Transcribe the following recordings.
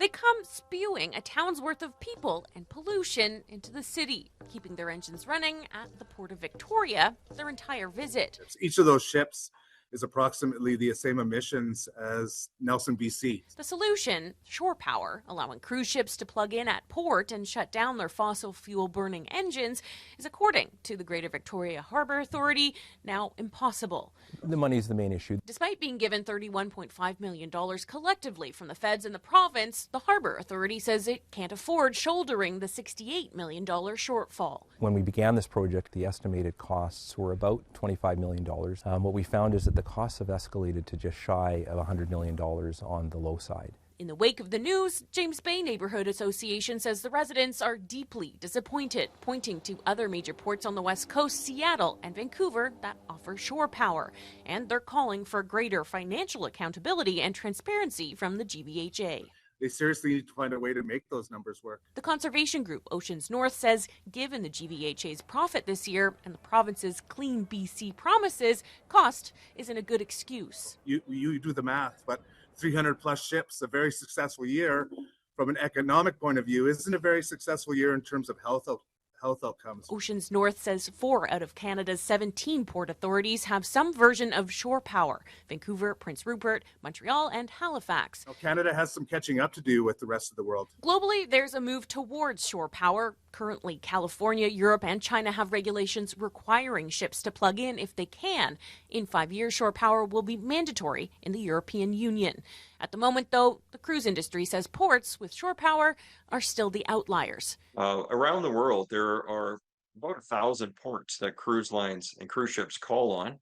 They come spewing a town's worth of people and pollution into the city, keeping their engines running at the Port of Victoria their entire visit. Each of those ships is approximately the same emissions as Nelson, BC. The solution, shore power, allowing cruise ships to plug in at port and shut down their fossil fuel burning engines, is, according to the Greater Victoria Harbour Authority, now impossible. The money is the main issue. Despite being given $31.5 million collectively from the feds and the province, the Harbour Authority says it can't afford shouldering the $68 million shortfall. When we began this project, the estimated costs were about $25 million. What we found is that the costs have escalated to just shy of $100 million on the low side. In the wake of the news, James Bay Neighbourhood Association says the residents are deeply disappointed, pointing to other major ports on the West Coast, Seattle and Vancouver, that offer shore power. And they're calling for greater financial accountability and transparency from the GVHA. They seriously need to find a way to make those numbers work. The conservation group Oceans North says given the GVHA's profit this year and the province's Clean BC promises, cost isn't a good excuse. You do the math, but 300 plus ships, a very successful year from an economic point of view, isn't a very successful year in terms of health outcomes. Oceans North says 4 out of Canada's 17 port authorities have some version of shore power. Vancouver, Prince Rupert, Montreal and Halifax. Now, Canada has some catching up to do with the rest of the world. Globally, there's a move towards shore power. Currently, California, Europe and China have regulations requiring ships to plug in if they can. In 5 years, shore power will be mandatory in the European Union. At the moment, though, the cruise industry says ports with shore power are still the outliers. Around the world, there are about 1,000 ports that cruise lines and cruise ships call on.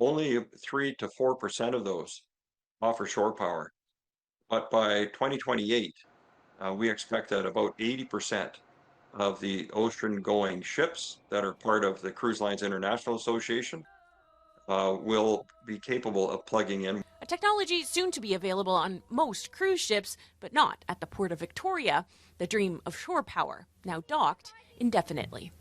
Only 3 to 4% of those offer shore power. But by 2028, we expect that about 80% of the ocean-going ships that are part of the Cruise Lines International Association will be capable of plugging in. A technology soon to be available on most cruise ships, but not at the Port of Victoria. The dream of shore power now docked indefinitely.